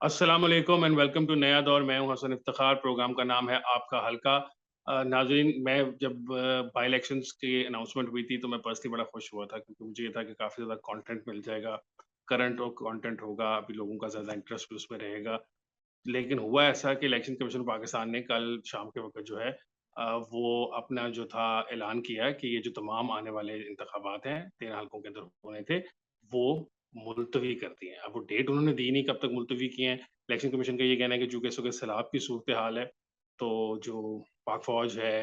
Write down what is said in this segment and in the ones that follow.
अस्सलाम वालेकुम and welcome to नया दौर। मैं हूं हसन इफ्तिखार। प्रोग्राम का नाम है आपका हल्का। नाज़रीन, मैं जब बाई इलेक्शंस की अनाउंसमेंट हुई थी तो मैं पर्सनली बड़ा खुश हुआ था, क्योंकि मुझे ये था कि काफ़ी ज़्यादा कंटेंट मिल जाएगा, करंट और कंटेंट होगा, अभी लोगों का ज़्यादा इंटरेस्ट भी उसमें रहेगा। लेकिन हुआ ऐसा कि इलेक्शन कमीशन पाकिस्तान ने कल शाम के वक़्त जो है वो अपना जो था ऐलान किया कि ये जो तमाम आने वाले इंतखाबात हैं, 13 हलकों के अंदर होने थे, वो मुलतवी कर दिए हैं। अब वो डेट उन्होंने दी नहीं कब तक मुलतवी किए हैं। इलेक्शन कमीशन का ये कहना है कि चूँकि इस वक़्त सैलाब की सूरत-ए-हाल है, तो जो पाक फ़ौज है,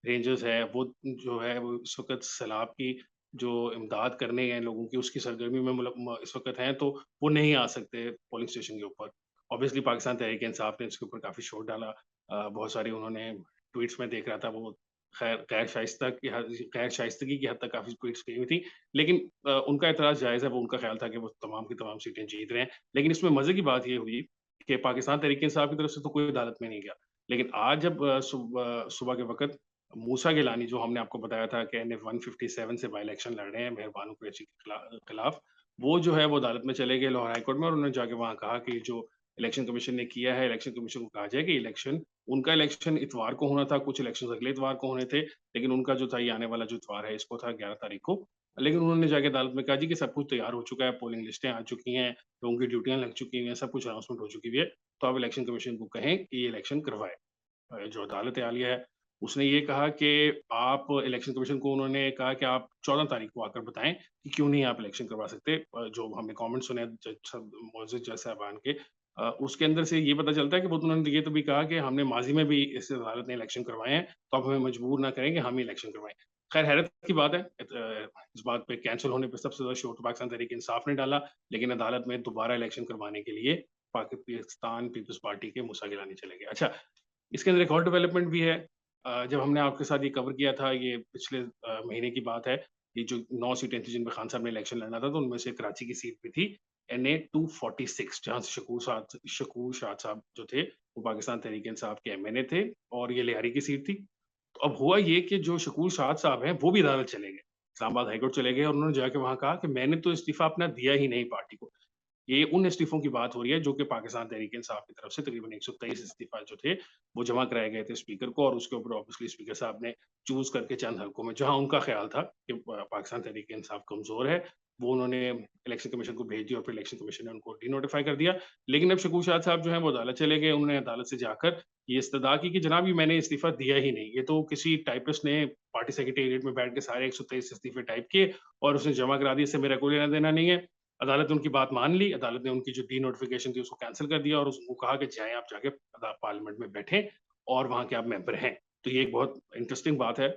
रेंजर्स है, वो जो है वो इस वक़्त सैलाब की जो इमदाद करने हैं लोगों की, उसकी सरगर्मी में मतलब इस वक़्त हैं, तो वो नहीं आ सकते पोलिंग स्टेशन के ऊपर। ऑब्वियसली पाकिस्तान तहरीक-ए-इंसाफ ने इसके ऊपर काफ़ी शोर डाला। बहुत सारे उन्होंने ट्वीट्स में देख रहा था, वो खैर गैर शाइस्तगी की हद तक काफ़ी ट्वीट्स की हुई थी। लेकिन उनका एतराज़ जायज़ है, वो उनका ख़्याल था कि वो तमाम की तमाम सीटें जीत रहे हैं। लेकिन इसमें मज़े की बात ये हुई कि पाकिस्तान तहरीक-ए-इंसाफ की तरफ से तो कोई अदालत में नहीं गया। लेकिन आज जब सुबह के वक़्त मूसा गिलानी, जो हमने आपको बताया था कि एनएफ 157 से बाय इलेक्शन लड़ रहे हैं मेहरबान कुरैशी के खिलाफ, वो जो है वो अदालत में चले गए लाहौर हाई कोर्ट में, और उन्होंने जाके वहाँ कहा कि जो इलेक्शन कमीशन ने किया है, इलेक्शन कमीशन को कहा जाए कि उनका इलेक्शन इतवार को होना था, कुछ इलेक्शंस अगले इतवार को होने थे, लेकिन उनका जो था ये आने वाला जो इतवार है इसको था 11 तारीख को। लेकिन उन्होंने जाके अदालत में कहा जी कि सब कुछ तैयार हो चुका है, पोलिंग लिस्टें आ चुकी हैं, लोगों की ड्यूटियाँ लग चुकी हैं, सब कुछ अनाउंसमेंट हो चुकी हुई है, तो आप इलेक्शन कमीशन को कहें कि ये इलेक्शन करवाए। जो अदालत आलिया है, उसने ये कहा कि आप इलेक्शन कमीशन को उन्होंने कहा कि आप 14 तारीख को आकर बताएँ कि क्यों नहीं आप इलेक्शन करवा सकते। जो हमने कमेंट सुने जज साहब मोअज़्ज़ज़ जज साहिबान के, उसके अंदर से ये पता चलता है कि वो तो उन्होंने ये तो भी कहा कि हमने माज़ी में भी इस अदालत ने इलेक्शन करवाए हैं, तो आप हमें मजबूर ना करें कि हम ही इलेक्शन करवाएँ। खैर हैरत की बात है, इस बात पे कैंसल होने पे सबसे ज़्यादा शोर तो पाकिस्तान तहरीक-ए-इंसाफ ने डाला, लेकिन अदालत में दोबारा इलेक्शन करवाने के लिए पाकिस्तान पीपल्स पार्टी के मूसा गिलानी चले गए। अच्छा, इसके अंदर एक और डेवलपमेंट भी है। जब हमने आपके साथ ये कवर किया था, ये पिछले महीने की बात है, ये जो 9 सीटें थी जिन पे खान साहब ने इलेक्शन लड़ना था, तो उनमें से कराची की सीट भी थी एनए 246, जहाँ से शकूर शाद साहब जो थे, वो पाकिस्तान तहरीक-ए-इंसाफ के एमएनए थे, और ये लियारी की सीट थी। तो अब हुआ ये कि जो शकूर शाद साहब हैं, वो भी अदालत चले गए। इस्लामाबाद हाई कोर्ट चले गए और उन्होंने जाके वहाँ कहा कि मैंने तो इस्तीफ़ा अपना दिया ही नहीं पार्टी को। ये उन इस्तीफ़ों की बात हो रही है जो कि पाकिस्तान तहरीक-ए-इंसाफ की तरफ से तकरीबन 123 इस्तीफ़ा जो थे, वो जमा कराए गए थे स्पीकर को, और उसके ऊपर ऑब्वियसली स्पीकर साहब ने चूज़ करके चंद हलकों में जहाँ उनका ख़्याल था कि पाकिस्तान तहरीक-ए-इंसाफ कमज़ोर है, वो उन्होंने इलेक्शन कमीशन को भेज दिया और फिर इलेक्शन कमीशन ने उनको डिनोटिफ़ाई कर दिया। लेकिन अब शकूर शाह साहब जो हैं वो अदालत चले गए, उन्होंने अदालत से जाकर ये इस्तदा की कि जनाब ये मैंने इस्तीफ़ा दिया ही नहीं, ये तो किसी टाइपिस्ट ने पार्टी सेक्रेटेरिएट में बैठ के सारे 123 इस्तीफ़े टाइप किए और उसने जमा करा दिए, इससे मेरा कोई लेना-देना नहीं है। अदालत ने उनकी बात मान ली, अदालत ने उनकी जो डी-नोटिफ़िकेशन थी उसको कैंसल कर दिया और उसको कहा कि जाएँ आप जाके पार्लियामेंट में बैठें और वहाँ के आप मेंबर हैं। तो ये एक बहुत इंटरेस्टिंग बात है।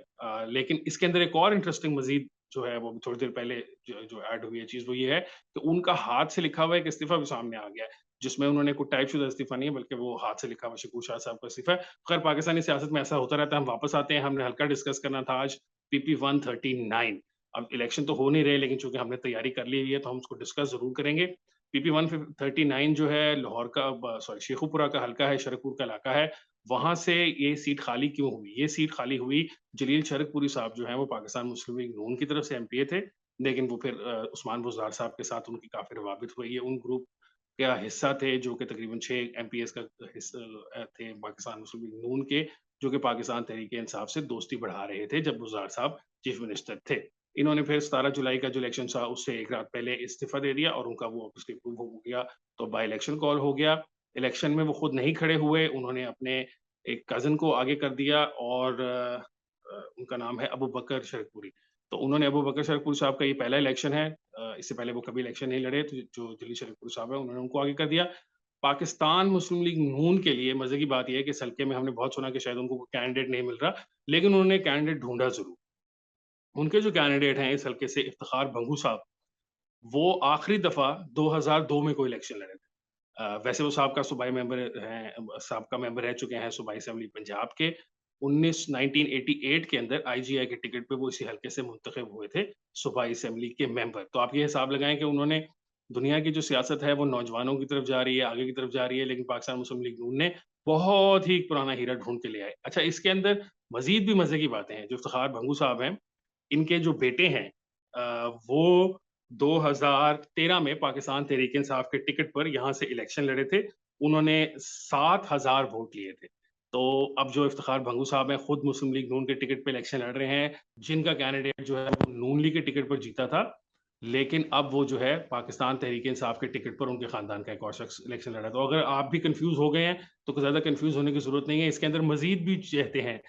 लेकिन इसके अंदर एक और इंटरेस्टिंग मज़ीद जो है वो थोड़ी देर पहले जो जो ऐड हुई है चीज़, वो ये है कि उनका हाथ से लिखा हुआ एक इस्तीफ़ा भी सामने आ गया है, जिसमें उन्होंने कोई टाइपशुदा इस्तीफ़ा नहीं है, बल्कि वो हाथ से लिखा हुआ शकूर शाह साहब का इस्तीफ़ा है। खैर पाकिस्तानी सियासत में ऐसा होता रहता है, हम वापस आते हैं, हमने हल्का डिस्कस करना था आज पीपी 139। अब इलेक्शन तो हो नहीं रहे, लेकिन चूँकि हमने तैयारी कर ली हुई है तो हम उसको डिस्कस ज़रूर करेंगे। पीपी 139 जो है लाहौर का शेखुपुरा का हल्का है, शरकपुर का इलाका है, वहाँ से ये सीट खाली क्यों हुई? ये सीट खाली हुई, जलील शरकपुरी साहब जो हैं वो पाकिस्तान मुस्लिम लीग नून की तरफ से एमपीए थे, लेकिन वो फिर उस्मान बुज़दार साहब के साथ उनकी काफ़ी रवाबित हुई है। उन ग्रुप का हिस्सा थे जो कि तकरीबन 6 एमपीएस का थे पाकिस्तान मुस्लिम लीग नून के, जो कि पाकिस्तान तहरीक-ए-इंसाफ से दोस्ती बढ़ा रहे थे जब बुज़दार साहब चीफ मिनिस्टर थे। इन्होंने फिर 17 जुलाई का जो इलेक्शन था उससे 1 रात पहले इस्तीफ़ा दे दिया और उनका वो ऑब्वियसली अप्रूव हो गया, तो बाय इलेक्शन कॉल हो गया। इलेक्शन में वो खुद नहीं खड़े हुए, उन्होंने अपने एक कज़िन को आगे कर दिया, और उनका नाम है अबू बकर शरकपुरी। तो उन्होंने अबू बकर शरकपुरी साहब का ये पहला इलेक्शन है, इससे पहले वो कभी इलेक्शन नहीं लड़े, तो जो जलील शरकपुरी साहब हैं उन्होंने उनको आगे कर दिया। पाकिस्तान मुस्लिम लीग नून के लिए मज़े की बात ये है कि इस हल्के में हमने बहुत सुना कि शायद उनको कोई कैंडिडेट नहीं मिल रहा, लेकिन उन्होंने कैंडिडेट ढूँढा ज़रूर। उनके जो कैंडिडेट हैं इस हल्के से इफ्तिखार भंगू साहब, वो आखिरी दफ़ा 2002 में कोई इलेक्शन लड़े थे। वैसे वो साबका सूबाई मेंबर हैं, साबका मेंबर रह चुके हैं सूबाई असेंबली पंजाब के। 1988 के अंदर आईजीआई के टिकट पे वो इसी हल्के से मुंतखब हुए थे, सूबाई असेंबली के मेंबर। तो आप ये हिसाब लगाएँ कि उन्होंने दुनिया की जो सियासत है वो नौजवानों की तरफ जा रही है, आगे की तरफ जा रही है, लेकिन पाकिस्तान मुस्लिम लीग नून ने बहुत ही पुराना हीरा ढूँढ के ले आए। अच्छा, इसके अंदर मज़ीद भी मज़े की बातें हैं। जो इफ्तिखार भंगू साहब हैं, इनके जो बेटे हैं वो 2013 में पाकिस्तान तहरीक-ए-इंसाफ के टिकट पर यहाँ से इलेक्शन लड़े थे, उन्होंने 7,000 वोट लिए थे। तो अब जो इफ्तिखार भंगू साहब हैं, खुद मुस्लिम लीग नून के टिकट पे इलेक्शन लड़ रहे हैं, जिनका कैंडिडेट जो है वो नून लीग के टिकट पर जीता था, लेकिन अब वो जो है पाकिस्तान तहरीक-ए-इंसाफ के टिकट पर उनके खानदान का एक और शख्स इलेक्शन लड़ रहा है। तो अगर आप भी कन्फ्यूज़ हो गए हैं, तो कुछ ज़्यादा कन्फ्यूज़ होने की ज़रूरत नहीं है। इसके अंदर मज़ीद भी चीज़ें हैं।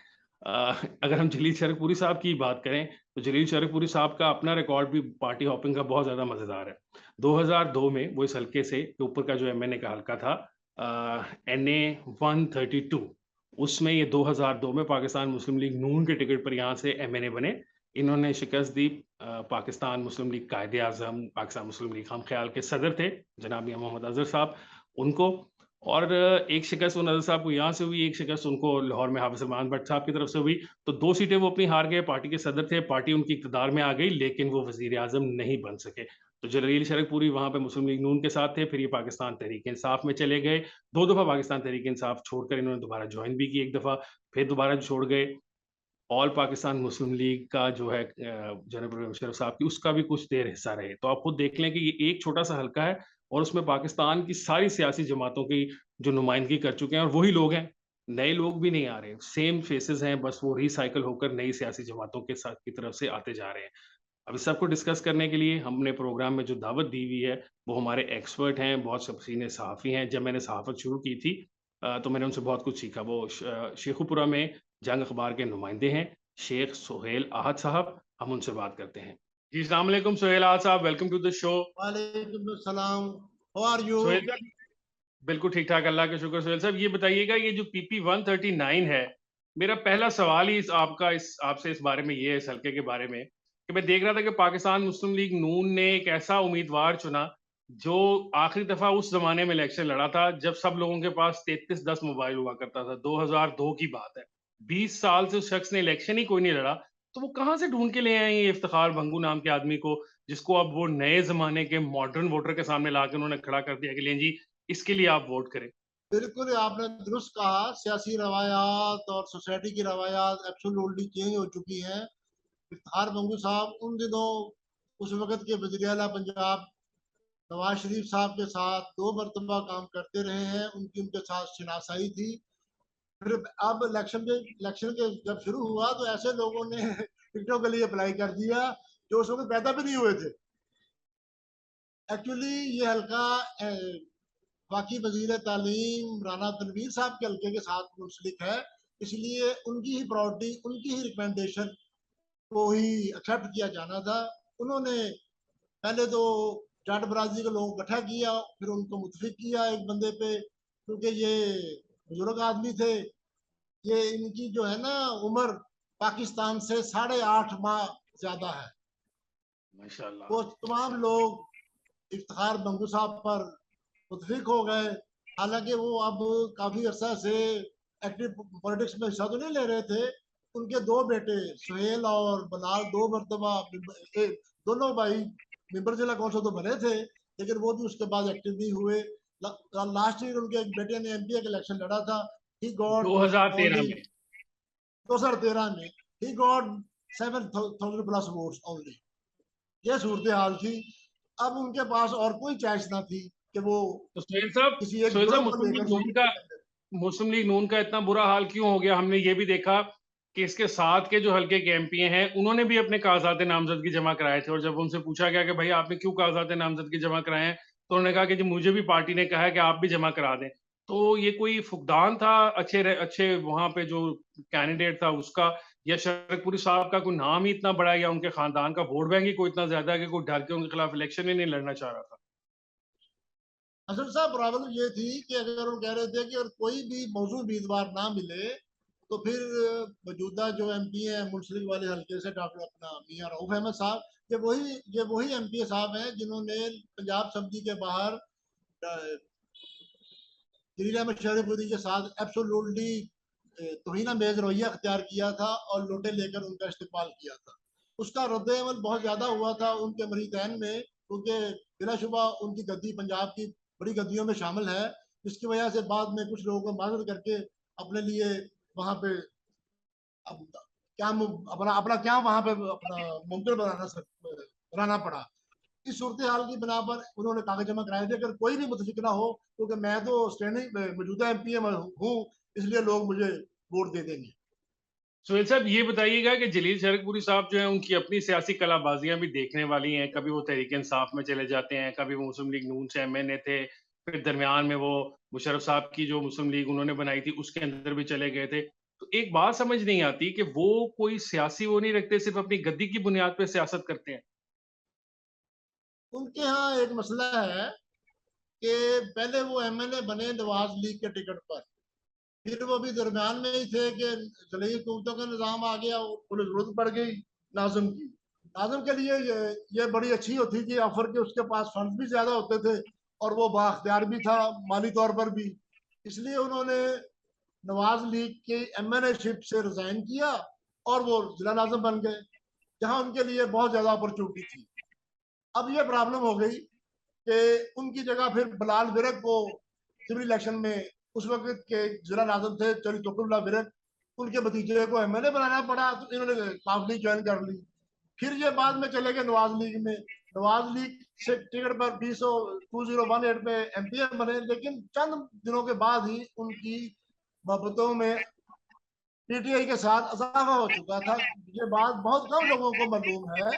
अगर हम जलील शरकपुरी साहब की बात करें, तो जलील शरकपुरी साहब का अपना रिकॉर्ड भी पार्टी हॉपिंग का बहुत ज़्यादा मज़ेदार है। 2002 में वो इस हलके से के ऊपर का जो एमएनए का हलका था, एनए 132, उसमें ये 2002 में पाकिस्तान मुस्लिम लीग नून के टिकट पर यहाँ से एमएनए बने। इन्होंने शिकस्त दी पाकिस्तान मुस्लिम लीग कायदे-आज़म, पाकिस्तान मुस्लिम लीग हम ख़्याल के सदर थे, जनाब मियां मोहम्मद अज़हर साहब, उनको। और एक शिकस्त उन अज़हर साहब को यहाँ से हुई, एक शिकस्त उनको लाहौर में हाफ़िज़ सलमान भट्ट साहब की तरफ से हुई। तो 2 सीटें वो अपनी हार गए, पार्टी के सदर थे, पार्टी उनकी इक़्तिदार में आ गई, लेकिन वो वज़ीर-ए-आज़म नहीं बन सके। तो जलील शरकपुरी वहाँ पे मुस्लिम लीग नून के साथ थे, फिर ये पाकिस्तान तहरीक-ए-इंसाफ में चले गए। 2 दफ़ा पाकिस्तान तहरीक-ए-इंसाफ छोड़कर इन्होंने दोबारा जॉइन भी की एक दफ़ा, फिर दोबारा छोड़ गए। ऑल पाकिस्तान मुस्लिम लीग का जो है जनरल परवेज़ मुशर्रफ साहब की, उसका भी कुछ देर हिस्सा रहे। तो आप खुद देख लें कि ये एक छोटा-सा हलका है और उसमें पाकिस्तान की सारी सियासी जमातों की जो नुमाइंदगी कर चुके हैं और वही लोग हैं, नए लोग भी नहीं आ रहे। सेम फेसेस हैं, बस वो रिसाइकिल होकर नई सियासी जमातों के साथ की तरफ से आते जा रहे हैं। अब इस सबको डिस्कस करने के लिए हमने प्रोग्राम में जो दावत दी हुई है, वो हमारे एक्सपर्ट हैं, बहुत सब सीनियर सहाफ़ी हैं। जब मैंने सहाफ़त शुरू की थी, तो मैंने उनसे बहुत कुछ सीखा। वो शेखुपुरा में जंग अखबार के नुमाइंदे हैं, शेख सोहेल आहद साहब, हम उनसे बात करते हैं। जी, अस्सलाम वालेकुम सोहेल आहद साहब, वेलकम टू द शो। वालेकुम सलाम। How are you? सोहेल साहब, बिल्कुल ठीक-ठाक, अल्लाह का शुक्र। सोहेल साहब, ये बताइएगा, ये जो पीपी 139 है, मेरा पहला सवाल ही आपसे इस बारे में ये है, इस हल्के के बारे में, कि मैं देख रहा था कि पाकिस्तान मुस्लिम लीग नून ने एक ऐसा उम्मीदवार चुना, जो आखिरी दफ़ा उस ज़माने में इलेक्शन लड़ा था, जब सब लोगों के पास 3310 मोबाइल हुआ करता था, 2002 की बात है। 20 साल से उस शख्स ने इलेक्शन ही कोई नहीं लड़ा, तो वो कहाँ से ढूँढ के ले आए ये इफ्तिखार भंगू नाम के आदमी को, जिसको अब वो नए ज़माने के मॉडर्न वोटर के सामने लाके उन्होंने खड़ा कर दिया कि लें जी, इसके लिए आप वोट करें। बिल्कुल आपने दुरुस्त कहा, सियासी रवायात और सोसाइटी की रवायात एब्सोल्युटली चेंज हो चुकी हैं। इफ्तिखार बंगू साहब उन दिनों उस वक़्त के वज़ीर आला पंजाब नवाज़ शरीफ साहब के साथ 2 मरतबा काम करते रहे हैं, उनकी उनके साथ शनासाई थी। फिर अब इलेक्शन के जब शुरू हुआ तो ऐसे लोगों ने टिकटों के लिए अप्लाई कर दिया, जो उस वक़्त पैदा भी नहीं हुए थे। एक्चुअली ये हल्का बाकी वजीर तालीम राना तनवीर साहब के हल्के के साथ मुंसलिक है, इसलिए उनकी ही प्रायोरिटी, उनकी ही रिकमेंडेशन को ही एक्सेप्ट किया जाना था। उन्होंने पहले तो जाट बरादरी के लोगों को इकट्ठा किया, फिर उनको मुतफिक किया एक बंदे पे, क्योंकि ये बुजुर्ग आदमी थे। ये इनकी जो है ना उम्र पाकिस्तान से 8.5 माह ज्यादा है। माशाल्लाह, वो तमाम माशाल्लाह। लोग इफ्तिखार बंगू साहब पर मुतफिक हो गए। हालांकि वो अब काफी अरसा से एक्टिव पॉलिटिक्स में हिस्सा तो नहीं ले रहे थे। उनके 2 बेटे सुहेल और बलाल 2 मरतबा दोनों भाई मेंबर जिला कौंसिल तो बने थे, लेकिन वो भी उसके बाद एक्टिव नहीं हुए। लास्ट ईयर उनके एक बेटे ने एमपी का इलेक्शन लड़ा था। ही गॉट 2013 ओनली में। 2013 में he got 7,000 plus votes only. ये सूरत हाल थी। अब उनके पास और कोई चॉइस ना थी कि वो तो किसी एक सोहेल साहब, ग्रुप को लेकर मुस्लिम लीग नून का इतना बुरा हाल क्यों हो गया? हमने ये भी देखा कि इसके साथ के जो हल्के के एमपी हैं, उन्होंने भी अपने कागज़ात नामज़दगी जमा कराए थे और जब उनसे पूछा गया कि भई आपने क्यों कागज़ात नामज़दगी जमा कराए हैं? तो उन्होंने कहा कि जी मुझे भी पार्टी ने कहा है कि आप भी जमा करा दें। तो ये कोई फुकदान था अच्छे वहाँ पे जो कैंडिडेट था उसका, या शरकपुरी साहब का कोई नाम ही इतना बड़ा है, या उनके खानदान का वोट बैंक ही कोई इतना ज़्यादा है कि कोई डर के उनके खिलाफ इलेक्शन ही नहीं लड़ना चाह रहा था? असल साहब प्रॉब्लम ये थी कि अगर वो कह रहे थे कि अगर कोई भी मौजूद उम्मीदवार ना मिले तो फिर मौजूदा जो एमपी है मुंसलिक वाले हल्के से डॉक्टर अपना मियां रऊफ अहमद साहब, ये वही एमपी साहब हैं जिन्होंने पंजाब असेंबली के बाहर जलील अहमद शरीफुद्दीन के साथ एब्सोल्युटली तोहिना मेज रवैया अख्तियार किया था और लोटे लेकर उनका इस्तेमाल किया था। उसका रद्द-ए-अमल बहुत ज़्यादा हुआ था उनके मरीतैन में, क्योंकि बिलाशुबा उनकी गद्दी पंजाब की बड़ी गद्दियों में शामिल है, जिसकी वजह से बाद में कुछ लोगों को माज़रत करके अपने लिए वहाँ पे अब क्या अपना अपना क्या वहाँ पे अपना मुमकिन बनाना पड़ा। इस सूरत हाल की बिना पर उन्होंने कागज जमा कराए थे, अगर कोई भी मुतफिक ना हो, क्योंकि मैं तो स्टैंडिंग मौजूदा एमपी हूँ, इसलिए लोग मुझे वोट दे देंगे। सुहेल साहब ये बताइएगा कि जलील शरकपुरी साहब जो है उनकी अपनी सियासी कलाबाजियां भी देखने वाली हैं। कभी वो तहरीक इंसाफ में चले जाते हैं, कभी वो मुस्लिम लीग नून से एमएनए थे, फिर दरमियान में वो मुशर्रफ साहब की जो मुस्लिम लीग उन्होंने बनाई थी उसके अंदर भी चले गए थे। तो एक बात समझ नहीं आती कि वो कोई सियासी वो नहीं रखते, सिर्फ अपनी गद्दी की बुनियाद पे सियासत करते हैं। उनके यहाँ एक मसला है कि पहले वो एमएनए बने नवाज लीग के टिकट पर, फिर वो भी दरमियान में ही थे कि जलील हुकूमतों का निज़ाम आ गया, उन्हें जरूरत पड़ गई नाज़िम की। नाज़िम के लिए ये बड़ी अच्छी होती थी ऑफर, कि उसके पास फंड भी ज्यादा होते थे और वो बाख्तियार भी था माली तौर पर भी, इसलिए उन्होंने नवाज लीग की एमएनए शिप से रिजाइन किया और वो जिला नाज़िम बन गए, जहां उनके लिए बहुत ज्यादा अपॉर्चुनिटी थी। अब ये प्रॉब्लम हो गई कि उनकी जगह फिर बिलाल विरक को सिविल इलेक्शन में, उस वक्त के जिला नाज़िम थे चली तोकुल्ला विरक, उनके भतीजे को एमएलए बनाना पड़ा, तो इन्होंने काउंसलिंग ज्वाइन कर ली। फिर ये बाद में चले गए नवाज लीग में, नवाज लीग से टिकट पर 2018 में एमपी बने, लेकिन चंद दिनों के बाद ही उनकी मोहब्बतों में पीटीआई के साथ इजाफा हो चुका था। ये बात बहुत कम लोगों को मालूम है,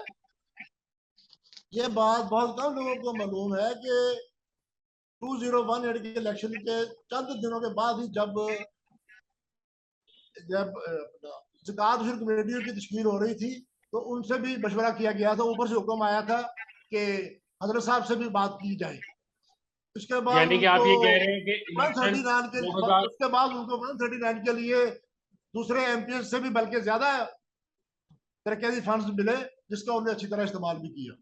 ये बात बहुत कम लोगों को मालूम है कि 2018 के इलेक्शन के चंद दिनों के बाद ही जब जब ज़कात वसूल कमेटियों की तश्कील हो रही थी, तो उनसे भी मशवरा किया गया था, ऊपर से हुक्म आया था कि हजरत साहब से भी बात की जाए। उसके बाद यानी कि आप उनको ये कह रहे हैं कि इलेक्शन 139 के 2000 उसके बाद उनको 139 के लिए दूसरे एमपी से भी बल्कि ज्यादा तरक्याती फंड्स मिले, जिसका उन्होंने अच्छी तरह इस्तेमाल भी किया।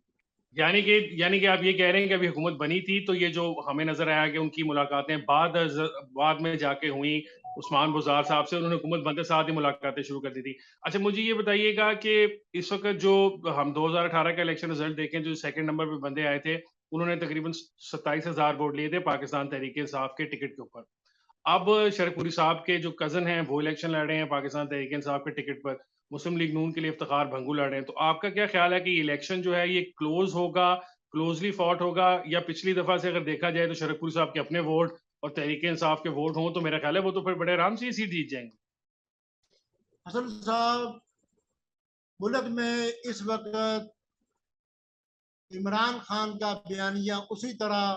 यानी कि आप ये कह रहे हैं कि अभी हुकूमत बनी थी तो ये जो हमें नजर आया कि उनकी मुलाकातें बाद में जाके हुई उस्मान बुज़ार साहब से, उन्होंने हुकूमत बनते साथ ही मुलाकातें शुरू कर दी थी। अच्छा मुझे ये बताइएगा कि इस वक्त जो हम 2018 का इलेक्शन रिजल्ट देखें, जो सेकंड नंबर पे बंदे आए थे उन्होंने तकरीबन 27,000 वोट लिए थे पाकिस्तान तहरीक इंसाफ के टिकट के ऊपर। अब शरकपुरी साहब के जो कज़न हैं वो इलेक्शन लड़ रहे हैं पाकिस्तान तहरीक इंसाफ के टिकट पर, मुस्लिम लीग नून के लिए इफ्तिखार भंगू लड़ रहे हैं। तो आपका क्या ख्याल है कि इलेक्शन जो है ये क्लोज़ होगा, क्लोज़ली फॉट होगा, या पिछली दफ़ा से अगर देखा जाए तो शरकपुरी साहब के अपने वोट और तहरीक इंसाफ के वोट हों तो मेरा ख्याल है वो तो फिर बड़े आराम से ये सीट जीत जाएँगे। हसन साहब, मुल्क में इस वक्त इमरान खान का बयानिया उसी तरह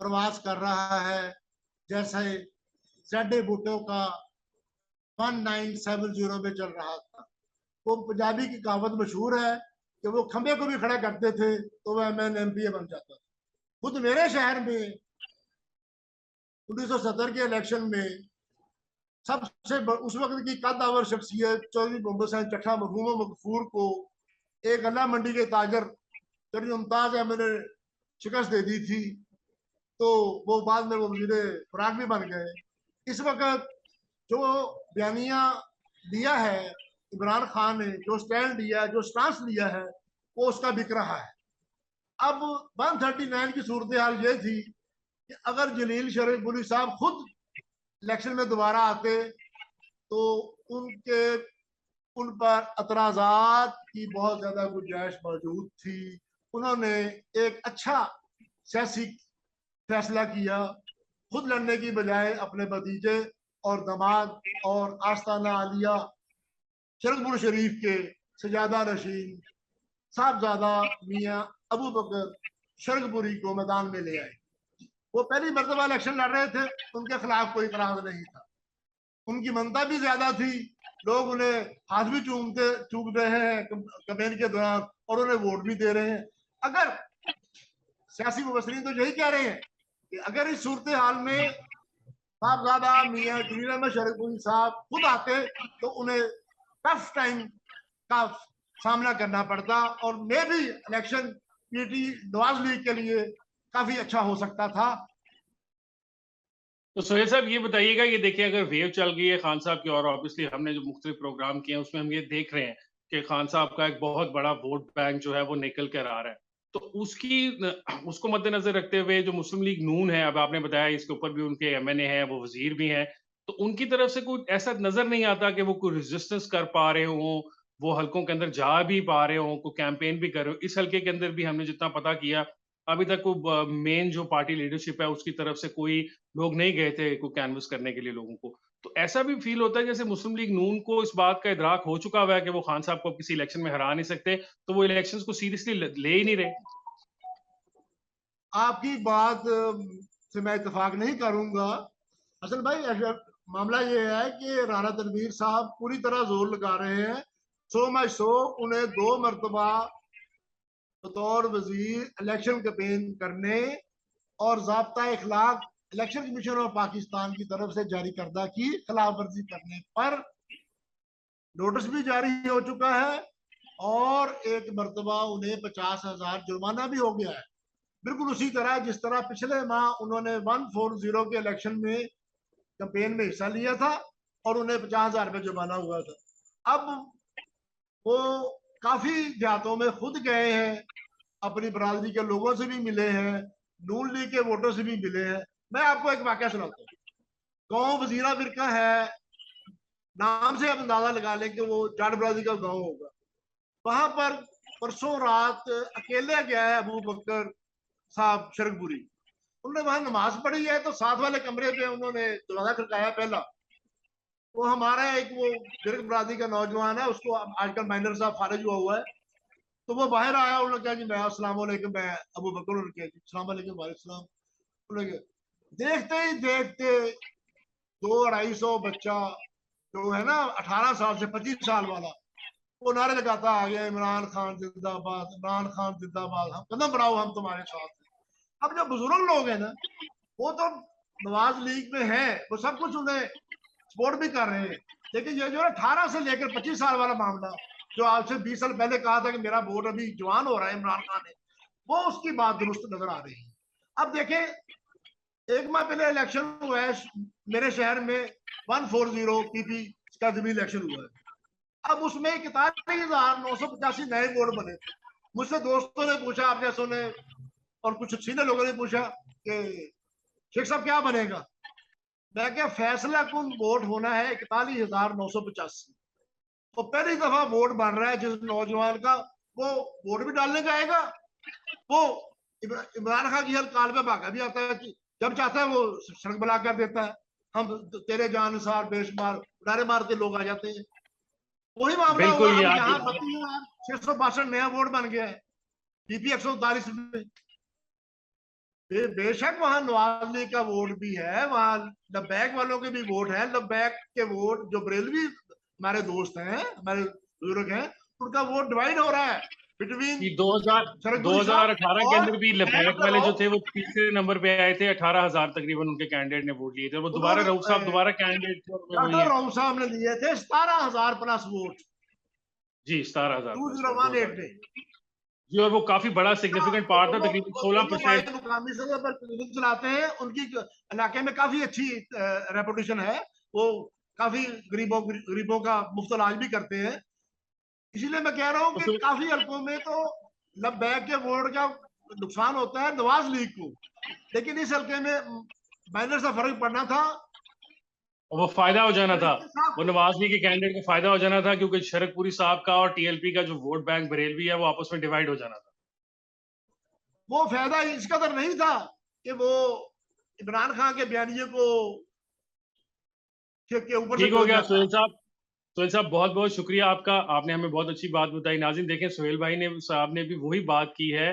प्रवास कर रहा है जैसे जेड भुट्टो का 1970 में चल रहा था। वो पंजाबी की कहावत मशहूर है कि वो खंबे को भी खड़ा करते थे तो वह मैन एमपीए बन जाता था। खुद मेरे शहर में 1970 के इलेक्शन में सबसे उस वक्त की कदावर शख्सियत चौधरी मोहम्मद हुसैन चट्ठा मरहूम मगफूर को एक गन्ना मंडी के ताजर चौधरी मुमताज अहमद ने शिकस्त दे दी थी, तो वो बाद में वो वजीर खुराक भी बन गए। इस वक्त जो बयानिया लिया है इमरान खान ने, जो स्टैंड लिया, जो स्टांस लिया है, वो उसका बिक रहा है। अब 139 की सूरत हाल ये थी कि अगर जलील शरीफुल्लाह साहब खुद इलेक्शन में दोबारा आते तो उनके उन पर एतराजात की बहुत ज्यादा गुंजाइश मौजूद थी। उन्होंने एक अच्छा सियासी फैसला किया, खुद लड़ने की बजाय अपने भतीजे और दामाद और आस्ताना आलिया शरकपुर शरीफ के सजादा रशीद साहबजादा मियाँ अबू बकर शरकपुरी को मैदान में ले आए। वो पहली मरतबा इलेक्शन लड़ रहे थे, उनके खिलाफ कोई इतराज नहीं था, उनकी मनता भी ज्यादा थी, लोग उन्हें हाथ भी चूम रहे हैं कैंपेन के दौरान और उन्हें वोट भी दे रहे हैं। अगर सियासी मुबसरीन तो यही कह रहे हैं कि अगर इस सूरत हाल में साहबजादा मियाँ जलील अहमद शरकपुरी साहब खुद आते तो उन्हें टफ टाइम का सामना करना पड़ता और मे भी इलेक्शन पीटी नवाज लीग के लिए काफी अच्छा हो सकता था। तो सोहेल साहब ये बताइएगा, ये देखिए अगर वेव चल गई है खान साहब की, और ऑब्वियसली हमने जो मुख्तलिफ प्रोग्राम किए हैं उसमें हम ये देख रहे हैं कि खान साहब का एक बहुत बड़ा वोट बैंक जो है वो निकल कर आ रहा है, तो उसको मद्देनजर रखते हुए जो मुस्लिम लीग नून है, अब आपने बताया इसके ऊपर भी उनके एमएनए हैं, वो वजीर भी हैं, तो उनकी तरफ से कोई ऐसा नजर नहीं आता कि वो कोई रेजिस्टेंस कर पा रहे हों, वो हलकों के अंदर जा भी पा रहे हो, कोई कैंपेन भी कर रहे हो। इस हलके के अंदर भी हमने जितना पता किया, अभी तक वो मेन जो पार्टी लीडरशिप है उसकी तरफ से कोई लोग नहीं गए थे कोई कैनवस करने के लिए लोगों को। तो ऐसा भी फ़ील होता है जैसे मुस्लिम लीग नून को इस बात का इदराक हो चुका हुआ है कि वो खान साहब को अब किसी इलेक्शन में हरा नहीं सकते, तो वो इलेक्शंस को सीरियसली ले ही नहीं रहे। आपकी बात से मैं इत्तेफाक नहीं करूंगा। असल भाई अगर मामला ये है कि राणा तनवीर साहब पूरी तरह जोर लगा रहे हैं, सो मच सो उन्हें 2 मरतबा बतौर वजीर इलेक्शन कैंपेन करने और ज़ाब्ता इखलाक इलेक्शन कमीशन ऑफ पाकिस्तान की तरफ से जारी करदा की खिलाफ वर्जी करने पर नोटिस भी जारी हो चुका है और 1 मरतबा उन्हें 50,000 जुर्माना भी हो गया है। बिल्कुल उसी तरह जिस तरह पिछले माह उन्होंने 140 के इलेक्शन में कैंपेन में हिस्सा लिया था और उन्हें 50,000 रुपये जुर्माना हुआ था। अब वो काफी देहातों में खुद गए हैं, अपनी बरादरी के लोगों से भी मिले हैं, नून लीग के वोटों से भी मिले हैं। मैं आपको एक वाक्य सुनाता हूँ। गाँव वजीरा फिरका है, नाम से आप अंदाजा लगा लें कि वो जाट बरादरी का गाँव होगा। वहां पर परसों रात अकेले गया है अबू बकर साहब शरकपुरी। उन्होंने वहां नमाज पढ़ी है तो साथ वाले कमरे पे उन्होंने दरवाजा खड़काया पहला। वो हमारा एक वो गिरक बरादरी का नौजवान है, उसको आजकल माइनर साहब फारिज हुआ है, तो वो बाहर आया। उन्होंने कहा जी मैं अस्सलाम वालेकुम, मैं अबू बकर। उन्होंने कहा जी अस्सलाम वालेकुम। वालेकुम। उन्होंने देखते ही देखते 200-250 बच्चा जो है ना 18 साल से 25 साल वाला, वो नारे लगाता आ गया, इमरान खान जिंदाबाद, इमरान खान जिंदाबाद, हम कदम बढ़ाओ, हम तुम्हारे साथ हैं। अब जो बुजुर्ग लोग हैं ना, वो तो नवाज लीग में है, वो सब कुछ उन्हें सपोर्ट भी कर रहे हैं, लेकिन ये जो है 18 से लेकर 25 साल वाला मामला, जो आज से 20 साल पहले कहा था कि मेरा वोट अभी जवान हो रहा है इमरान खान ने, वो उसकी बात दुरुस्त नजर आ रही है। अब देखें, 1 माह पहले इलेक्शन हुआ है मेरे शहर में, 140 पीपी का जमीन इलेक्शन हुआ है। अब उसमें 41,985 नए वोट बने थे। मुझसे दोस्तों ने पूछा, आप जैसों ने और कुछ सीनियर लोगों ने पूछा कि शेख साहब क्या बनेगा। मैं क्या, फैसला कुन वोट होना है 41,985। तो पहली दफा वोट बन रहा है जिस नौजवान का, वो वोट भी डालने जाएगा। वो इमरान खान की हर काल में भागा भी आता है कि जब चाहता है वो सड़क बना कर देता है, हम तेरे जानसार बेशुमार नारे मारते लोग आ जाते हैं। वही मामला हुआ बिल्कुल, ये अब आप यहाँ 662 नया वोट बन गया है पीपी 139 में। बेशक वहां नवाज लीग का वोट भी है, वहां लब्बैक वालों के भी वोट है। लब्बैक के वोट जो बरेलवी हमारे दोस्त हैं, हमारे बुजुर्ग हैं, उनका वोट डिवाइड हो रहा है बिटवीन कि 2000 शरकपुरी साहब 2018 के और अंदर भी लद्दाख वाले जो थे वो तीसरे नंबर पे आए थे, 18,000 तकरीबन उनके कैंडिडेट ने वोट लिए थे। वो दोबारा रऊफ साहब दोबारा कैंडिडेट थे और वो वही डॉक्टर हैं। राउत साहब ने लिए थे 17,000 प्लस वोट जी, 17,000 प्लस वोट 2018 2018 में। जी, और वो काफी बड़ा सिग्निफिकेंट पार्ट था, दोनों तकरीबन दोनों भाई 16%। मुकामी सतह पर क्लिनिक चलाते हैं, उनकी इलाके में काफी अच्छी रेपुटेशन है। वो काफी गरीबों का मुफ्त इलाज भी करते हैं। इसीलिए मैं कह रहा हूँ तो कि फिर काफी हल्कों में तो लब्बैक के वोट का नुकसान होता है नवाज लीग को, लेकिन इस हल्के में माइनर सा फर्क पड़ना था। वो फायदा हो जाना तो था, इसके साथ वो नवाज लीग के कैंडिडेट को फायदा हो जाना था, क्योंकि शरकपुरी साहब का और टीएलपी का जो वोट बैंक बरेलवी है वो आपस में डिवाइड हो जाना था। वो फायदा इस कदर नहीं था कि वो इमरान खान के बयानिए को के ऊपर से ठीक हो बोल गया जाता। सोहेल साहब बहुत बहुत शुक्रिया आपका, आपने हमें बहुत अच्छी बात बताई। नाज़रीन देखें, सोहेल भाई ने साहब ने भी वही बात की है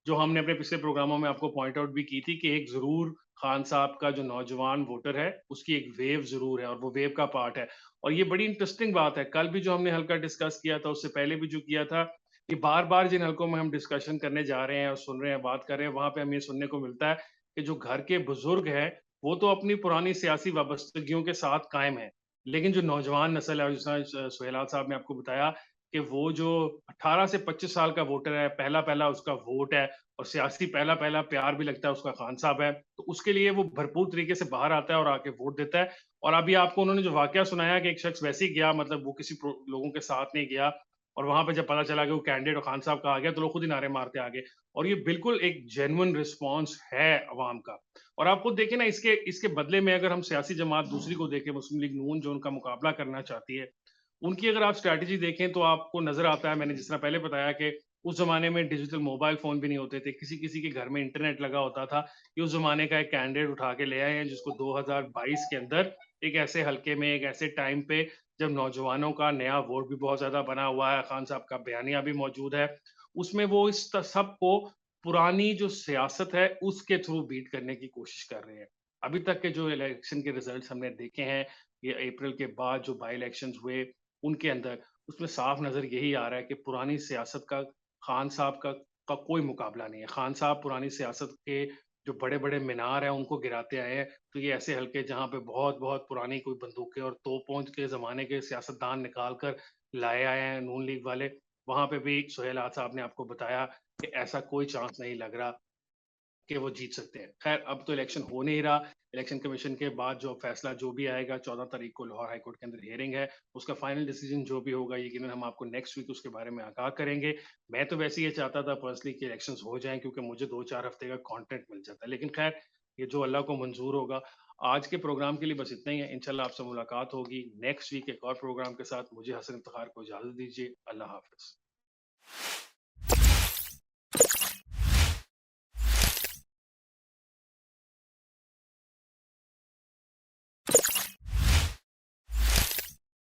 जो हमने अपने पिछले प्रोग्रामों में आपको पॉइंट आउट भी की थी कि एक ज़रूर खान साहब का जो नौजवान वोटर है उसकी एक वेव ज़रूर है और वो वेव का पार्ट है। और ये बड़ी इंटरेस्टिंग बात है, कल भी जो हमने हल्का डिस्कस किया था, उससे पहले भी जो किया था, ये बार-बार जिन हलकों में हम डिस्कशन करने जा रहे हैं और सुन रहे हैं, बात कर रहे हैं, वहाँ पे हमें ये सुनने को मिलता है कि जो घर के बुज़ुर्ग हैं, वो तो अपनी पुरानी सियासी वाबस्तगियों के साथ कायम हैं। लेकिन जो नौजवान नस्ल है, जिस तरह सुहेलाल साहब ने आपको बताया कि वो जो 18 से 25 साल का वोटर है, पहला-पहला उसका वोट है और सियासी पहला-पहला प्यार भी लगता है उसका खान साहब है, तो उसके लिए वो भरपूर तरीके से बाहर आता है और आके वोट देता है। और अभी आपको उन्होंने जो वाकया सुनाया कि एक शख्स वैसे ही गया, मतलब वो किसी लोगों के साथ नहीं गया और वहाँ पे जब पता चला कि वो कैंडिडेट और खान साहब का आ गया, तो लोग खुद ही नारे मारते आगे। और ये बिल्कुल एक जेन्युइन रिस्पॉन्स है अवाम का। और आप खुद देखिए ना, इसके इसके बदले में अगर हम सियासी जमात दूसरी को देखें, मुस्लिम लीग नून जो उनका मुकाबला करना चाहती है, उनकी अगर आप स्ट्रैटेजी देखें तो आपको नज़र आता है, मैंने जिस तरह पहले बताया कि उस ज़माने में डिजिटल मोबाइल फ़ोन भी नहीं होते थे, किसी-किसी के घर में इंटरनेट लगा होता था। ये उस ज़माने का एक कैंडिडेट उठा के ले आए हैं जिसको 2022 के अंदर एक ऐसे हलके में, एक ऐसे टाइम पे जब नौजवानों का नया वोट भी बहुत ज़्यादा बना हुआ है, खान साहब का बयानिया भी मौजूद है, उसमें वो इस सबको पुरानी जो सियासत है, उसके थ्रू बीट करने की कोशिश कर रहे हैं। अभी तक के जो इलेक्शन के रिज़ल्ट्स हमने देखे हैं, ये अप्रैल के बाद जो बाय इलेक्शंस हुए, उनके अंदर, उसमें साफ नज़र यही आ रहा है कि पुरानी सियासत का खान साहब का कोई मुकाबला नहीं है। खान साहब पुरानी सियासत के जो बड़े-बड़े मीनार हैं, उनको गिराते आए हैं, तो ये ऐसे हलके जहाँ पे बहुत-बहुत पुरानी कोई बंदूकें और तोपों के ज़माने के सियासतदान निकाल कर लाए आए हैं नून लीग वाले, वहाँ पे भी सुहेल आठ साहब ने आपको बताया कि ऐसा कोई चांस नहीं लग रहा कि वो जीत सकते हैं। ख़ैर अब तो इलेक्शन हो नहीं रहा, इलेक्शन कमीशन के बाद जो फैसला जो भी आएगा 14 तारीख को लाहौर हाई कोर्ट के अंदर हियरिंग है, उसका फाइनल डिसीजन जो भी होगा यकीनन हम आपको नेक्स्ट वीक उसके बारे में आगाह करेंगे। मैं तो वैसे ये चाहता था पर्सनली कि इलेक्शंस हो जाएँ क्योंकि मुझे 2-4 हफ्ते का कंटेंट मिल जाता है। लेकिन ख़ैर ये जो अल्लाह को मंज़ूर होगा। आज के प्रोग्राम के लिए बस इतना ही है। इंशाल्लाह आपसे मुलाकात होगी नेक्स्ट वीक एक और प्रोग्राम के साथ। मुझे हसन इफ्तिखार को इजाज़त दीजिए। अल्लाह हाफ़िज़।